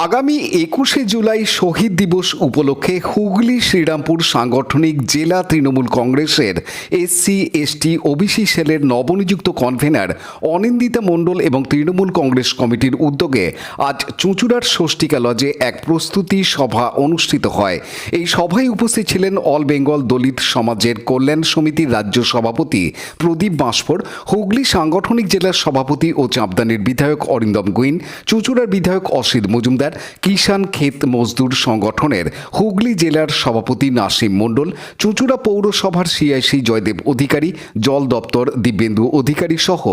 আগামী 21শে জুলাই শহীদ দিবস উপলক্ষে হুগলি শ্রীরামপুর সাংগঠনিক জেলা তৃণমূল কংগ্রেসের এসসি এসটি ওবিসি সেলের নবনিযুক্ত কনভেনার অনিন্দিতা মণ্ডল এবং তৃণমূল কংগ্রেস কমিটির উদ্যোগে আজ চুঁচুড়ার ষষ্ঠীকা লজে এক প্রস্তুতি সভা অনুষ্ঠিত হয়। এই সভায় উপস্থিত ছিলেন অল বেঙ্গল দলিত সমাজের কল্যাণ সমিতির রাজ্য সভাপতি প্রদীপ বাঁশফোড়, হুগলি সাংগঠনিক জেলার সভাপতি ও চাঁপদানির বিধায়ক অরিন্দম গুইন, চুঁচুড়ার বিধায়ক অসিত মজুমদার, কিষাণ ক্ষেত মজদুর সংগঠনের হুগলি জেলার সভাপতি নাসিম মণ্ডল, চুঁচুড়া পৌরসভার সিআইসি জয়দেব অধিকারী, জল দপ্তর দিব্যেন্দু অধিকারী সহ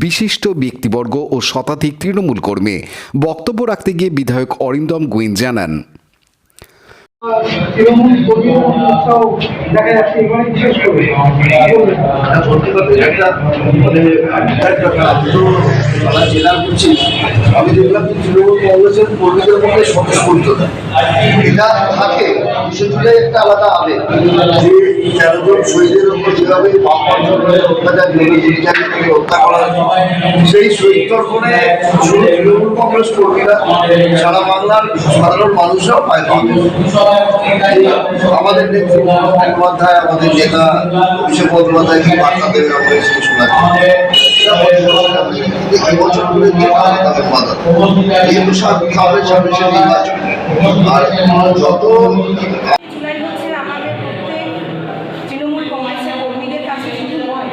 বিশিষ্ট ব্যক্তিবর্গ ও শতাধিক তৃণমূল কর্মী। বক্তব্য রাখতে গিয়ে বিধায়ক অরিন্দম গুইন জানান, তৃণমূল কর্মীর উৎসাহ দেখা যাচ্ছে এখানে বিশেষ করে জেলা করছি। আমি দেখলাম যে তৃণমূল কংগ্রেসের কর্মীদের মধ্যে স্বতঃস্ফূর্ততা এটা থাকে, বিষয়গুলো একটা আলাদা আবেগ যে 13 জন শহীদের উপর যেভাবে অত্যাচার থেকে হত্যা করা সেই শহীদ তর্পণে শুধু তৃণমূল কংগ্রেস কর্মীরা সারা বাংলার সাধারণ মানুষরাও পায় পাবে। আমাদের নেত্রী বন্দ্যোপাধ্যায়, আমাদের নেতা অভিষেক বন্দ্যোপাধ্যায় কি বার্তা দেবে আমরা সেই শোনা এবছর করে যেহেতু সামনে নির্বাচন আর যত তৃণমূল কংগ্রেসের কর্মীদের কাছে শুধু নয়,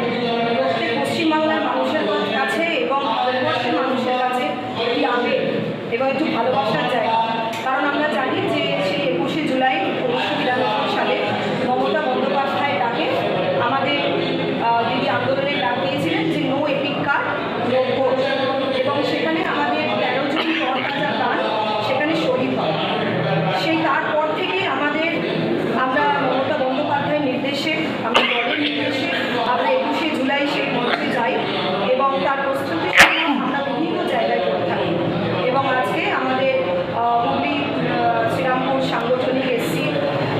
প্রত্যেক পশ্চিমবাংলার মানুষের কাছে এবং ভারতবর্ষের মানুষের কাছে একটি আবেগ এবং একটু ভালোবাসার জায়গা। কারণ আমরা জানি যে সেই 21শে জুলাই 1992 সালে মমতা বন্দ্যোপাধ্যায় ডাকে আমাদের দিদি আন্দোলনের ডাক দিয়েছিলেন যে no EPIC card no vote, এবং সেখানে আমাদের 13 জন তরতাজা প্রাণ সেখানে শহীদ হয়। সেই তারপর থেকে আমরা মমতা বন্দ্যোপাধ্যায়ের নির্দেশে, আমরা দলের নির্দেশে আমরা 21শে জুলাই সেই মঞ্চে যাই এবং তার প্রস্তুতি আমরা বিভিন্ন জায়গায় করে থাকি। এবং আজকে আমাদের হুগলি শ্রীরামপুর সাংগঠনিক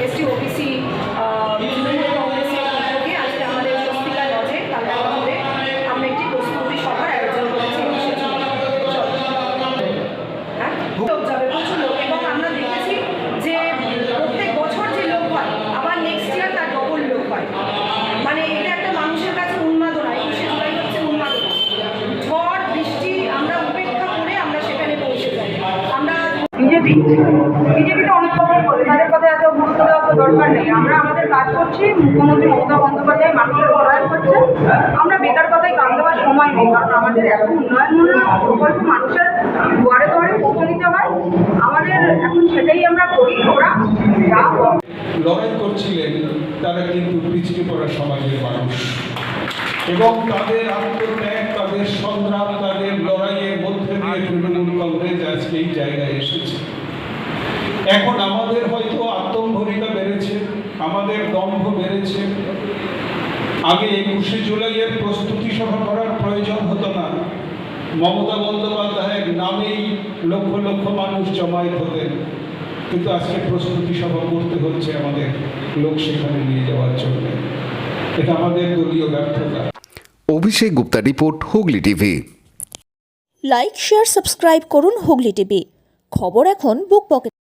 এসসি ওবিসি তৃণমূল কংগ্রেসের উদ্যোগে আজকে আমাদের ষষ্ঠীকা লজে কালকাপুরে আমরা একটি প্রস্তুতি সভার আয়োজন করেছি। লোক যাবে, প্রচুর লোক, এবং আমরা দেখেছি যে প্রত্যেক বছর যে লোক হয় আবার নেক্সট ইয়ার তার ডবল লোক হয়। মানে এটা একটা মানুষের কাছে উন্মাদনা, 21শে জুলাই হচ্ছে উন্মাদনা। ঝড় বৃষ্টি আমরা উপেক্ষা করে আমরা সেখানে পৌঁছে যাই। আমরা বিজেপিতে অনেক কথা বলে, তাদের কথা এত গুরুত্ব দেওয়া তো দরকার নেই। আমরা আমাদের কাজ করছি, মুখ্যমন্ত্রী মমতা বন্দ্যোপাধ্যায় মানুষের সহায়তা করছে। আমরা বেকার কথায় কান দেওয়ার সময় নেই, কারণ আমাদের এত উন্নয়নমূলক প্রকল্প মানুষের দুয়ারে দুয়ারে পৌঁছে দিতে হয়। আমাদের এখন সেটাই আমরা করি। ওরা লড়াই করছিলেন তারা কিন্তু পিছিয়ে পড়া সমাজের মানুষ, এবং তাদের আত্মত্যাগ, তাদের সংগ্রাম, তাদের লড়াইয়ের মধ্যে দিয়ে তৃণমূল কংগ্রেস আজকে এই জায়গায় এসেছে। এখন আমাদের হয়তো আত্মম্ভরিতা বেড়েছে, আমাদের দম্ভ বেড়েছে। আগে 21শে জুলাইয়ের প্রস্তুতি সভা করার প্রয়োজন হতো না, মমতা বন্দ্যোপাধ্যায়ের নামেই লক্ষ লক্ষ মানুষ জমায়েত হতেন, কিন্তু আজকে প্রস্তুতি সভা করতে হচ্ছে আমাদের লোক সেখানে নিয়ে যাওয়ার জন্য। এটা আমাদের দলীয় ব্যর্থতা। Abhishek Gupta report, Hooghly TV. Like, share, subscribe করুন হুগলি টিভি। খবর এখন বুক পকেট।